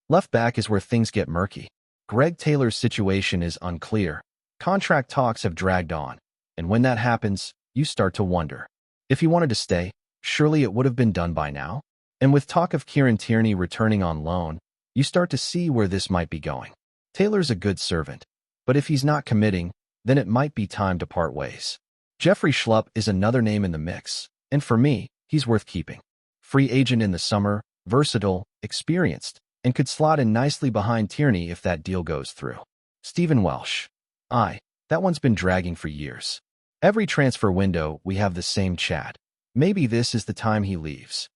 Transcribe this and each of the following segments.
Left back is where things get murky. Greg Taylor's situation is unclear. Contract talks have dragged on, and when that happens, you start to wonder. If he wanted to stay, surely it would have been done by now. And with talk of Kieran Tierney returning on loan, you start to see where this might be going. Taylor's a good servant, but if he's not committing, then it might be time to part ways. Jeffrey Schlupp is another name in the mix, and for me, he's worth keeping. Free agent in the summer, versatile, experienced, and could slot in nicely behind Tierney if that deal goes through. Stephen Welsh. That one's been dragging for years. Every transfer window, we have the same chat. Maybe this is the time he leaves.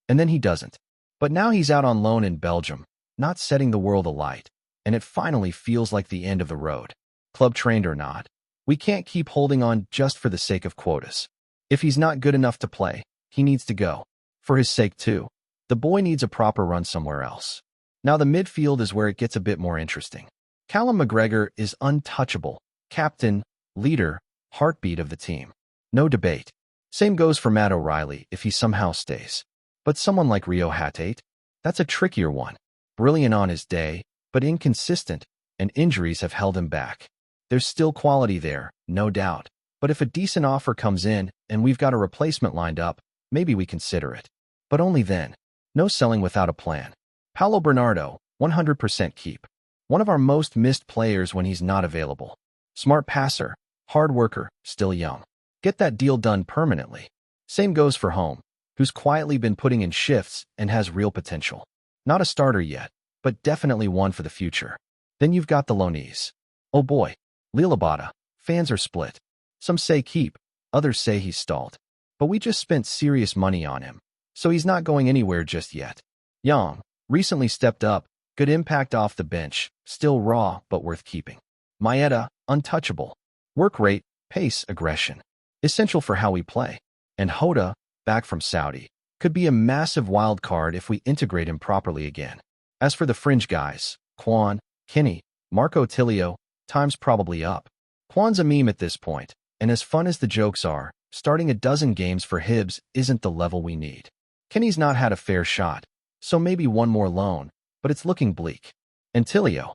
And then he doesn't. But now he's out on loan in Belgium, not setting the world alight, and it finally feels like the end of the road. Club trained or not, we can't keep holding on just for the sake of quotas. If he's not good enough to play, he needs to go. For his sake too. The boy needs a proper run somewhere else. Now the midfield is where it gets a bit more interesting. Callum McGregor is untouchable. Captain, leader, heartbeat of the team. No debate. Same goes for Matt O'Reilly if he somehow stays. But someone like Rio Hatate? That's a trickier one. Brilliant on his day, but inconsistent, and injuries have held him back. There's still quality there, no doubt. But if a decent offer comes in and we've got a replacement lined up, maybe we consider it. But only then. No selling without a plan. Paulo Bernardo, 100% keep. One of our most missed players when he's not available. Smart passer, hard worker, still young. Get that deal done permanently. Same goes for Home, who's quietly been putting in shifts and has real potential. Not a starter yet, but definitely one for the future. Then you've got the loanees. Oh boy, Lilabata. Fans are split. Some say keep, others say he's stalled. But we just spent serious money on him, so he's not going anywhere just yet. Young, recently stepped up, good impact off the bench, still raw but worth keeping. Maeda, untouchable. Work rate, pace, aggression. Essential for how we play. And Hoda, back from Saudi, could be a massive wild card if we integrate him properly again. As for the fringe guys, Quan, Kenny, Marco Tilio, time's probably up. Quan's a meme at this point, and as fun as the jokes are, starting a dozen games for Hibs isn't the level we need. Kenny's not had a fair shot, so maybe one more loan, but it's looking bleak. And Tilio.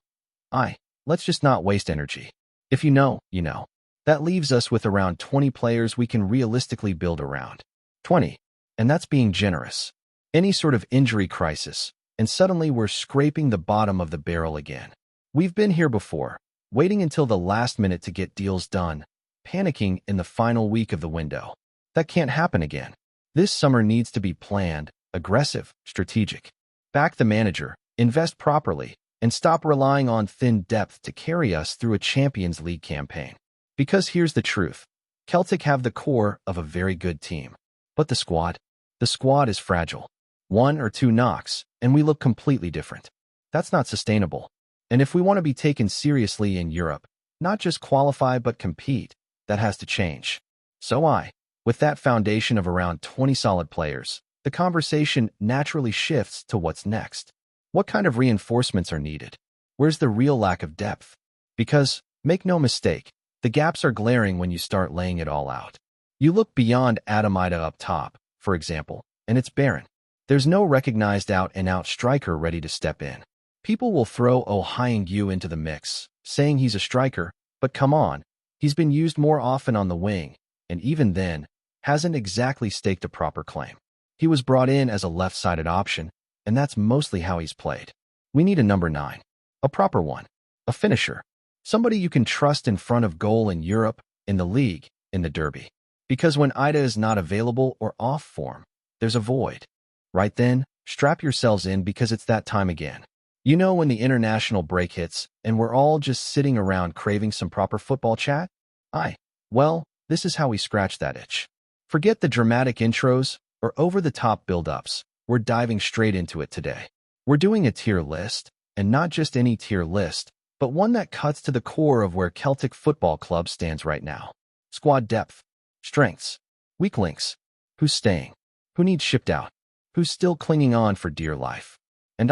Let's just not waste energy. If you know, you know. That leaves us with around 20 players we can realistically build around. 20. And that's being generous. Any sort of injury crisis, and suddenly we're scraping the bottom of the barrel again. We've been here before, waiting until the last minute to get deals done, panicking in the final week of the window. That can't happen again. This summer needs to be planned, aggressive, strategic. Back the manager, invest properly, and stop relying on thin depth to carry us through a Champions League campaign. Because here's the truth. Celtic have the core of a very good team. But the squad is fragile. One or two knocks, and we look completely different. That's not sustainable. And if we want to be taken seriously in Europe, not just qualify but compete, that has to change. So with that foundation of around 20 solid players, the conversation naturally shifts to what's next. What kind of reinforcements are needed? Where's the real lack of depth? Because, make no mistake, the gaps are glaring when you start laying it all out. You look beyond Adam Ida up top, for example, and it's barren. There's no recognized out-and-out striker ready to step in. People will throw Oh Hyung-yu into the mix, saying he's a striker, but come on, he's been used more often on the wing, and even then, hasn't exactly staked a proper claim. He was brought in as a left-sided option, and that's mostly how he's played. We need a number 9. A proper one. A finisher. Somebody you can trust in front of goal in Europe, in the league, in the derby. Because when Ida is not available or off form, there's a void. Right then, strap yourselves in because it's that time again. You know when the international break hits and we're all just sitting around craving some proper football chat? Well, this is how we scratch that itch. Forget the dramatic intros or over-the-top build-ups. We're diving straight into it today. We're doing a tier list, and not just any tier list, but one that cuts to the core of where Celtic Football Club stands right now. Squad depth, strengths, weak links, who's staying, who needs shipped out, who's still clinging on for dear life, and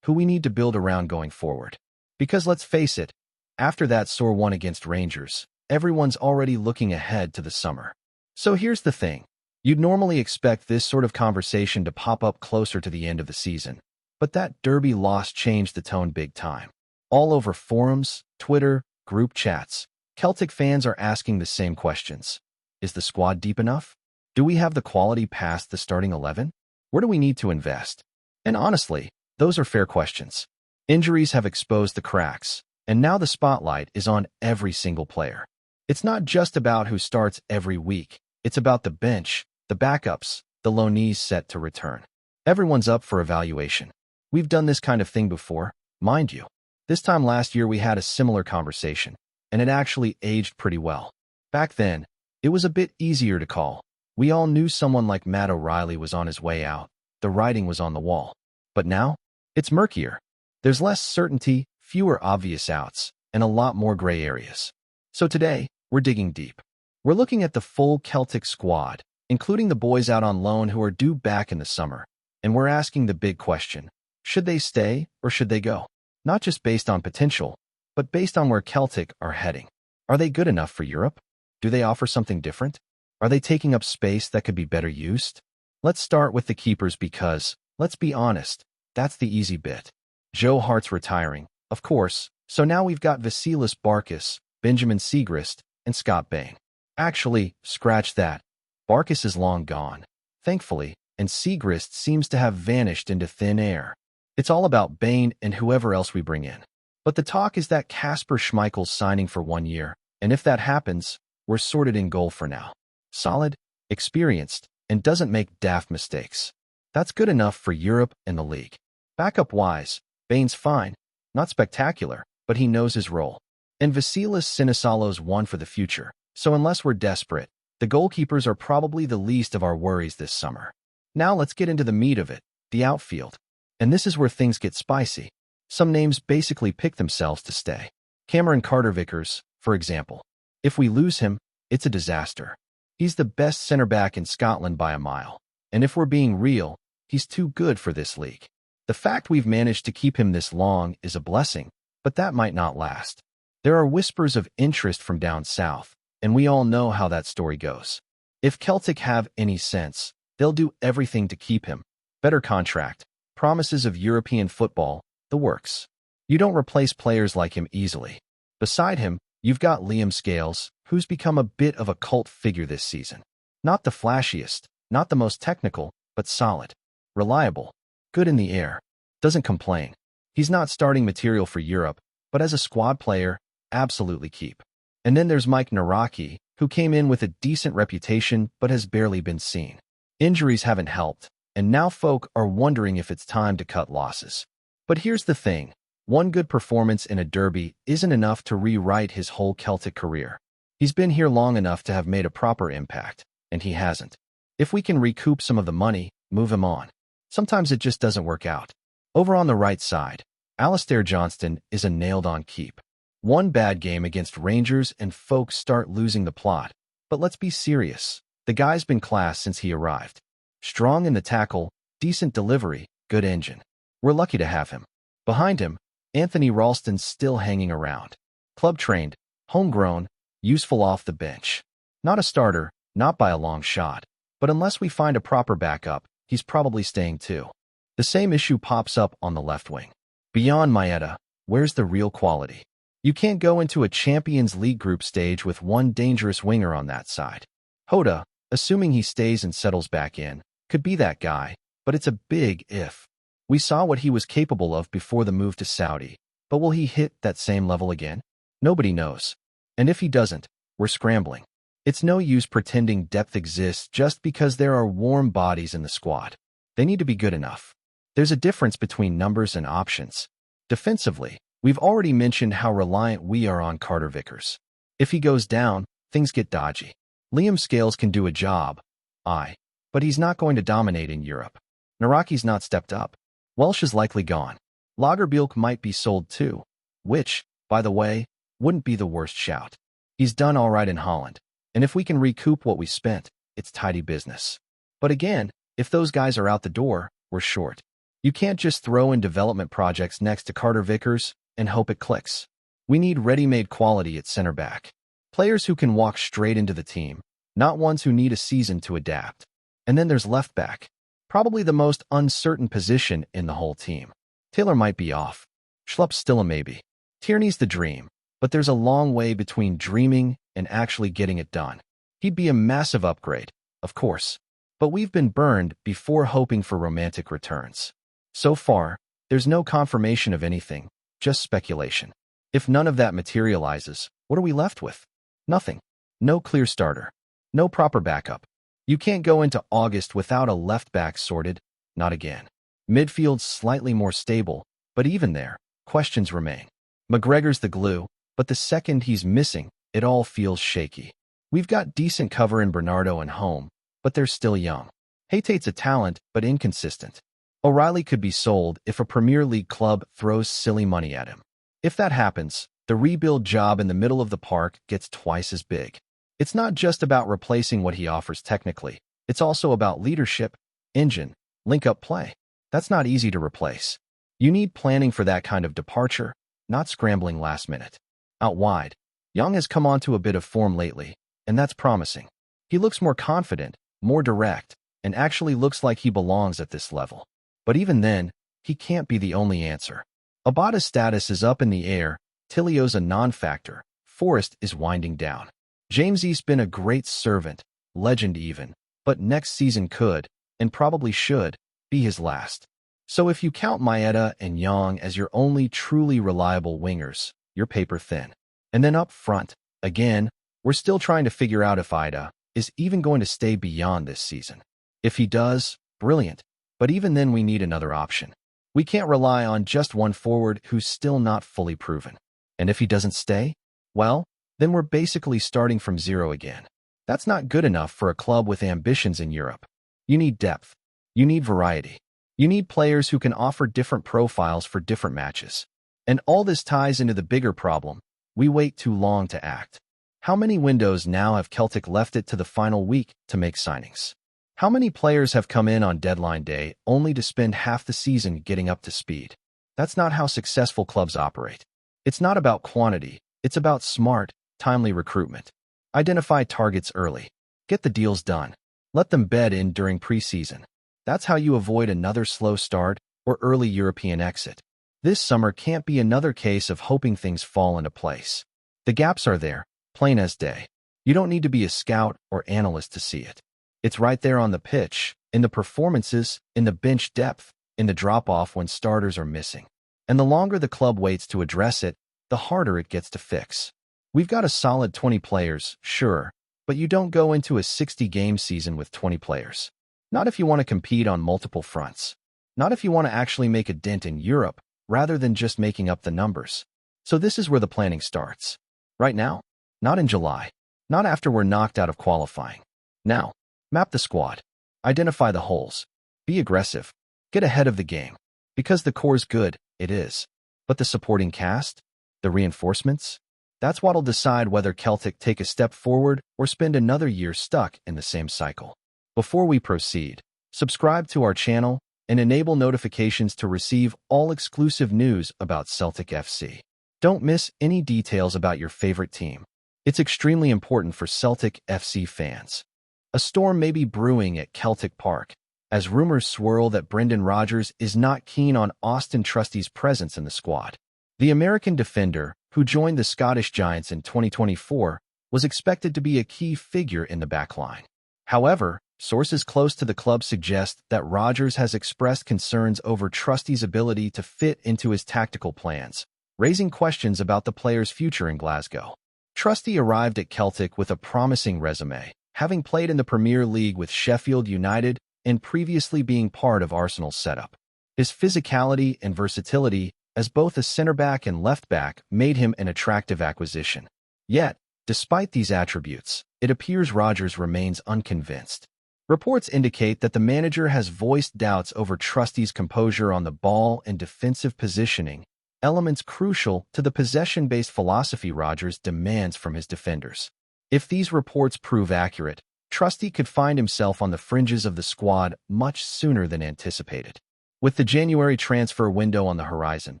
who we need to build around going forward. Because let's face it, after that sore one against Rangers, everyone's already looking ahead to the summer. So here's the thing. You'd normally expect this sort of conversation to pop up closer to the end of the season. But that Derby loss changed the tone big time. All over forums, Twitter, group chats, Celtic fans are asking the same questions. Is the squad deep enough? Do we have the quality past the starting 11? Where do we need to invest? And honestly, those are fair questions. Injuries have exposed the cracks, and now the spotlight is on every single player. It's not just about who starts every week. It's about the bench, the backups, the loanees set to return. Everyone's up for evaluation. We've done this kind of thing before, mind you. This time last year we had a similar conversation, and it actually aged pretty well. Back then, it was a bit easier to call. We all knew someone like Matt O'Reilly was on his way out. The writing was on the wall. But now, it's murkier. There's less certainty, fewer obvious outs, and a lot more gray areas. So today, we're digging deep. We're looking at the full Celtic squad, including the boys out on loan who are due back in the summer. And we're asking the big question, should they stay or should they go? Not just based on potential, but based on where Celtic are heading. Are they good enough for Europe? Do they offer something different? Are they taking up space that could be better used? Let's start with the keepers because, let's be honest, that's the easy bit. Joe Hart's retiring, of course, so now we've got Vasilis Barkas, Benjamin Siegrist, and Scott Bain. Actually, scratch that. Barkas is long gone, thankfully, and Siegrist seems to have vanished into thin air. It's all about Bain and whoever else we bring in. But the talk is that Kasper Schmeichel's signing for 1 year, and if that happens, we're sorted in goal for now. Solid, experienced, and doesn't make daft mistakes. That's good enough for Europe and the league. Backup-wise, Bain's fine, not spectacular, but he knows his role. And Vasilis Sinisalo's one for the future, so unless we're desperate, the goalkeepers are probably the least of our worries this summer. Now let's get into the meat of it, the outfield. And this is where things get spicy. Some names basically pick themselves to stay. Cameron Carter-Vickers, for example. If we lose him, it's a disaster. He's the best center back in Scotland by a mile. And if we're being real, he's too good for this league. The fact we've managed to keep him this long is a blessing, but that might not last. There are whispers of interest from down south, and we all know how that story goes. If Celtic have any sense, they'll do everything to keep him. Better contract, promises of European football, the works. You don't replace players like him easily. Beside him, you've got Liam Scales, who's become a bit of a cult figure this season. Not the flashiest, not the most technical, but solid. Reliable. Good in the air. Doesn't complain. He's not starting material for Europe, but as a squad player, absolutely keep. And then there's Mike Naraki, who came in with a decent reputation but has barely been seen. Injuries haven't helped, and now folk are wondering if it's time to cut losses. But here's the thing. One good performance in a derby isn't enough to rewrite his whole Celtic career. He's been here long enough to have made a proper impact, and he hasn't. If we can recoup some of the money, move him on. Sometimes it just doesn't work out. Over on the right side, Alistair Johnston is a nailed-on keep. One bad game against Rangers and folks start losing the plot. But let's be serious. The guy's been class since he arrived. Strong in the tackle, decent delivery, good engine. We're lucky to have him. Behind him, Anthony Ralston's still hanging around. Club-trained, homegrown, useful off the bench. Not a starter, not by a long shot. But unless we find a proper backup, he's probably staying too. The same issue pops up on the left wing. Beyond Maeda, where's the real quality? You can't go into a Champions League group stage with one dangerous winger on that side. Hoda, assuming he stays and settles back in, could be that guy, but it's a big if. We saw what he was capable of before the move to Saudi, but will he hit that same level again? Nobody knows. And if he doesn't, we're scrambling. It's no use pretending depth exists just because there are warm bodies in the squad. They need to be good enough. There's a difference between numbers and options. Defensively, we've already mentioned how reliant we are on Carter-Vickers. If he goes down, things get dodgy. Liam Scales can do a job, but he's not going to dominate in Europe. Naraki's not stepped up. Welsh is likely gone. Lagerbielke might be sold too, which, by the way, wouldn't be the worst shout. He's done all right in Holland, and if we can recoup what we spent, it's tidy business. But again, if those guys are out the door, we're short. You can't just throw in development projects next to Carter-Vickers and hope it clicks. We need ready-made quality at center back. Players who can walk straight into the team, not ones who need a season to adapt. And then there's left back. Probably the most uncertain position in the whole team. Taylor might be off. Schlupp's still a maybe. Tierney's the dream, but there's a long way between dreaming and actually getting it done. He'd be a massive upgrade, of course, but we've been burned before hoping for romantic returns. So far, there's no confirmation of anything, just speculation. If none of that materializes, what are we left with? Nothing. No clear starter. No proper backup. You can't go into August without a left back sorted, not again. Midfield's slightly more stable, but even there, questions remain. McGregor's the glue, but the second he's missing, it all feels shaky. We've got decent cover in Bernardo and Home, but they're still young. Haytate's a talent, but inconsistent. O'Reilly could be sold if a Premier League club throws silly money at him. If that happens, the rebuild job in the middle of the park gets twice as big. It's not just about replacing what he offers technically. It's also about leadership, engine, link-up play. That's not easy to replace. You need planning for that kind of departure, not scrambling last minute. Out wide, Young has come onto a bit of form lately, and that's promising. He looks more confident, more direct, and actually looks like he belongs at this level. But even then, he can't be the only answer. Abada's status is up in the air, Tilio's a non-factor, Forrest is winding down. Jamesy's been a great servant, legend even, but next season could, and probably should, be his last. So if you count Maeda and Young as your only truly reliable wingers, you're paper thin. And then up front, again, we're still trying to figure out if Ida is even going to stay beyond this season. If he does, brilliant, but even then we need another option. We can't rely on just one forward who's still not fully proven. And if he doesn't stay, well, then we're basically starting from zero again. That's not good enough for a club with ambitions in Europe. You need depth. You need variety. You need players who can offer different profiles for different matches. And all this ties into the bigger problem. We wait too long to act. How many windows now have Celtic left it to the final week to make signings? How many players have come in on deadline day only to spend half the season getting up to speed? That's not how successful clubs operate. It's not about quantity. It's about smart, timely recruitment. Identify targets early. Get the deals done. Let them bed in during preseason. That's how you avoid another slow start or early European exit. This summer can't be another case of hoping things fall into place. The gaps are there, plain as day. You don't need to be a scout or analyst to see it. It's right there on the pitch, in the performances, in the bench depth, in the drop-off when starters are missing. And the longer the club waits to address it, the harder it gets to fix. We've got a solid 20 players, sure, but you don't go into a 60-game season with 20 players. Not if you want to compete on multiple fronts. Not if you want to actually make a dent in Europe, rather than just making up the numbers. So this is where the planning starts. Right now? Not in July. Not after we're knocked out of qualifying. Now, map the squad. Identify the holes. Be aggressive. Get ahead of the game. Because the core's good, it is. But the supporting cast? The reinforcements? That's what'll decide whether Celtic take a step forward or spend another year stuck in the same cycle. Before we proceed, subscribe to our channel and enable notifications to receive all exclusive news about Celtic FC. Don't miss any details about your favorite team. It's extremely important for Celtic FC fans. A storm may be brewing at Celtic Park, as rumors swirl that Brendan Rodgers is not keen on Auston Trusty's presence in the squad. The American defender, who joined the Scottish Giants in 2024, was expected to be a key figure in the backline. However, sources close to the club suggest that Rodgers has expressed concerns over Trusty's ability to fit into his tactical plans, raising questions about the player's future in Glasgow. Trusty arrived at Celtic with a promising resume, having played in the Premier League with Sheffield United and previously being part of Arsenal's setup. His physicality and versatility as both a center-back and left-back made him an attractive acquisition. Yet, despite these attributes, it appears Rodgers remains unconvinced. Reports indicate that the manager has voiced doubts over Trusty's composure on the ball and defensive positioning, elements crucial to the possession-based philosophy Rodgers demands from his defenders. If these reports prove accurate, Trusty could find himself on the fringes of the squad much sooner than anticipated. With the January transfer window on the horizon,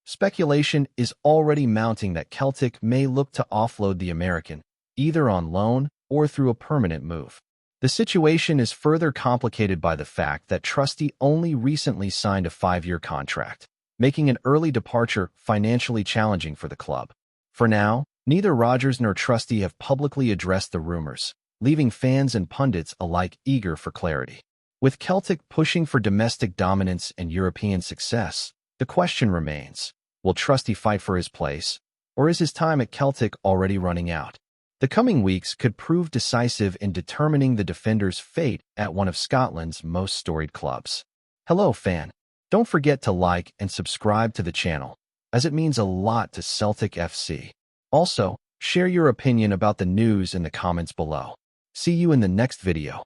speculation is already mounting that Celtic may look to offload the American, either on loan or through a permanent move. The situation is further complicated by the fact that Trusty only recently signed a 5-year contract, making an early departure financially challenging for the club. For now, neither Rodgers nor Trusty have publicly addressed the rumors, leaving fans and pundits alike eager for clarity. With Celtic pushing for domestic dominance and European success, the question remains, will Trusty fight for his place, or is his time at Celtic already running out? The coming weeks could prove decisive in determining the defender's fate at one of Scotland's most storied clubs. Hello, fan. Don't forget to like and subscribe to the channel, as it means a lot to Celtic FC. Also, share your opinion about the news in the comments below. See you in the next video.